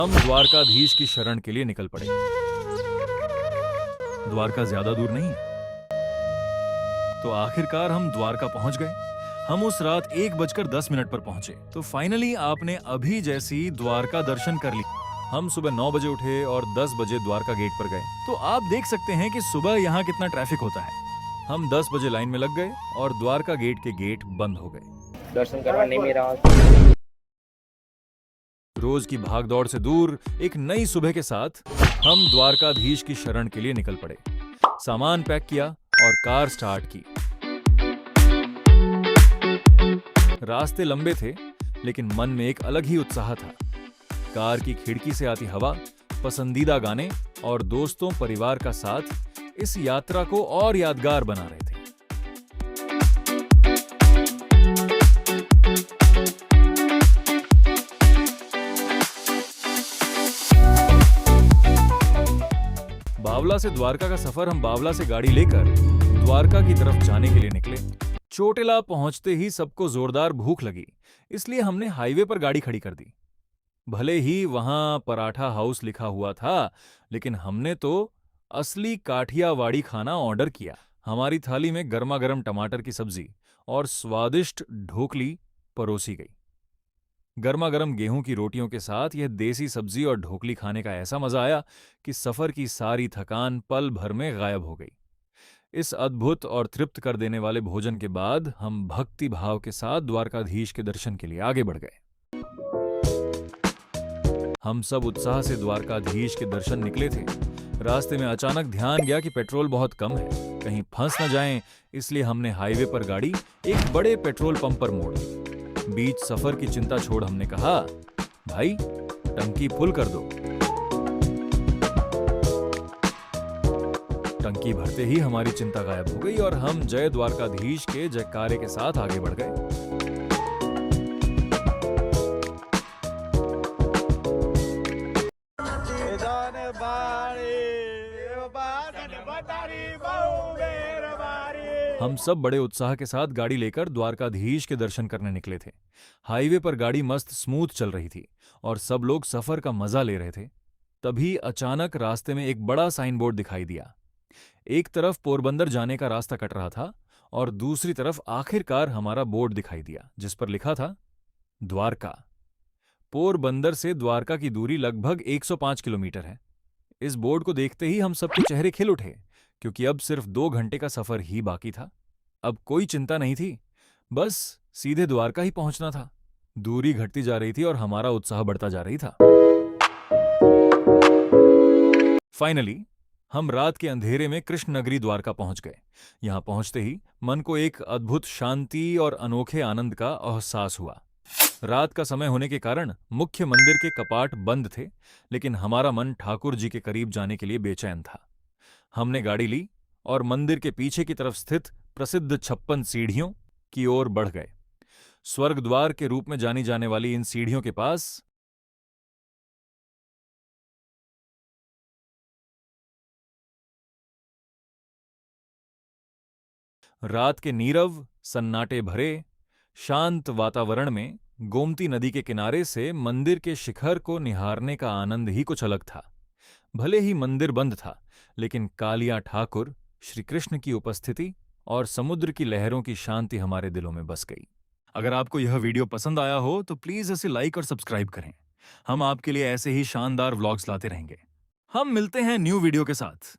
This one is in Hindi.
हम द्वारकाधीश की शरण के लिए निकल पड़े। द्वारका ज्यादा दूर नहीं है। तो आखिरकार हम द्वारका पहुंच गए। हम उस रात 1:10 पर पहुंचे। तो फाइनली आपने अभी जैसी द्वारका दर्शन कर ली। हम सुबह 9 बजे उठे और 10 बजे द्वारका गेट पर गए। तो आप देख सकते हैं कि सुबह यहाँ कितना ट्रैफिक होता है। हम 10 बजे लाइन में लग गए और द्वारका गेट के गेट बंद हो गए। दर्शन करवा नहीं मेरा। रोज की भागदौड़ से दूर एक नई सुबह के साथ हम द्वारकाधीश की शरण के लिए निकल पड़े। सामान पैक किया और कार स्टार्ट की। रास्ते लंबे थे, लेकिन मन में एक अलग ही उत्साह था। कार की खिड़की से आती हवा, पसंदीदा गाने और दोस्तों परिवार का साथ इस यात्रा को और यादगार बना रहे थे। बावला से द्वारका का सफर हम बावला से गाड़ी लेकर द्वारका की तरफ जाने के लिए निकले। चोटिला पहुंचते ही सबको जोरदार भूख लगी, इसलिए हमने हाईवे पर गाड़ी खड़ी कर दी। भले ही वहां पराठा हाउस लिखा हुआ था, लेकिन हमने तो असली काठियावाड़ी खाना ऑर्डर किया। हमारी थाली में गर्मा गर्म टमाटर की सब्जी और स्वादिष्ट ढोकली परोसी गई। गर्मा गर्म गेहूं की रोटियों के साथ यह देसी सब्जी और ढोकली खाने का ऐसा मजा आया कि सफर की सारी थकान पल भर में गायब हो गई। इस अद्भुत और तृप्त कर देने वाले भोजन के बाद हम भक्ति भाव के साथ द्वारकाधीश के दर्शन के लिए आगे बढ़ गए। हम सब उत्साह से द्वारकाधीश के दर्शन निकले थे। रास्ते में अचानक ध्यान गया कि पेट्रोल बहुत कम है, कहीं फंस न जाएं, इसलिए हमने हाईवे पर गाड़ी एक बड़े पेट्रोल पंप पर मोड़ दी। बीच सफर की चिंता छोड़ हमने कहा, भाई टंकी फुल कर दो। टंकी भरते ही हमारी चिंता गायब हो गई और हम जय द्वारकाधीश के जयकारे के साथ आगे बढ़ गए। हम सब बड़े उत्साह के साथ गाड़ी लेकर द्वारकाधीश के दर्शन करने निकले थे। हाईवे पर गाड़ी मस्त स्मूथ चल रही थी और सब लोग सफर का मजा ले रहे थे। तभी अचानक रास्ते में एक बड़ा साइन बोर्ड दिखाई दिया। एक तरफ पोरबंदर जाने का रास्ता कट रहा था और दूसरी तरफ आखिरकार हमारा बोर्ड दिखाई दिया, जिस पर लिखा था द्वारका। पोरबंदर से द्वारका की दूरी लगभग 105 किलोमीटर है। इस बोर्ड को देखते ही हम सबके चेहरे खिल उठे, क्योंकि अब सिर्फ 2 घंटे का सफर ही बाकी था। अब कोई चिंता नहीं थी, बस सीधे द्वारका ही पहुंचना था। दूरी घटती जा रही थी और हमारा उत्साह बढ़ता जा रही था। फाइनली हम रात के अंधेरे में कृष्ण नगरी द्वारका पहुंच गए। यहां पहुंचते ही मन को एक अद्भुत शांति और अनोखे आनंद का एहसास हुआ। रात का समय होने के कारण मुख्य मंदिर के कपाट बंद थे, लेकिन हमारा मन ठाकुर जी के करीब जाने के लिए बेचैन था। हमने गाड़ी ली और मंदिर के पीछे की तरफ स्थित प्रसिद्ध 56 सीढ़ियों की ओर बढ़ गए। स्वर्ग द्वार के रूप में जानी जाने वाली इन सीढ़ियों के पास रात के नीरव सन्नाटे भरे शांत वातावरण में गोमती नदी के किनारे से मंदिर के शिखर को निहारने का आनंद ही कुछ अलग था। भले ही मंदिर बंद था, लेकिन कालिया ठाकुर, श्री कृष्ण की उपस्थिति और समुद्र की लहरों की शांति हमारे दिलों में बस गई। अगर आपको यह वीडियो पसंद आया हो तो प्लीज इसे लाइक और सब्सक्राइब करें। हम आपके लिए ऐसे ही शानदार व्लॉग्स लाते रहेंगे। हम मिलते हैं न्यू वीडियो के साथ।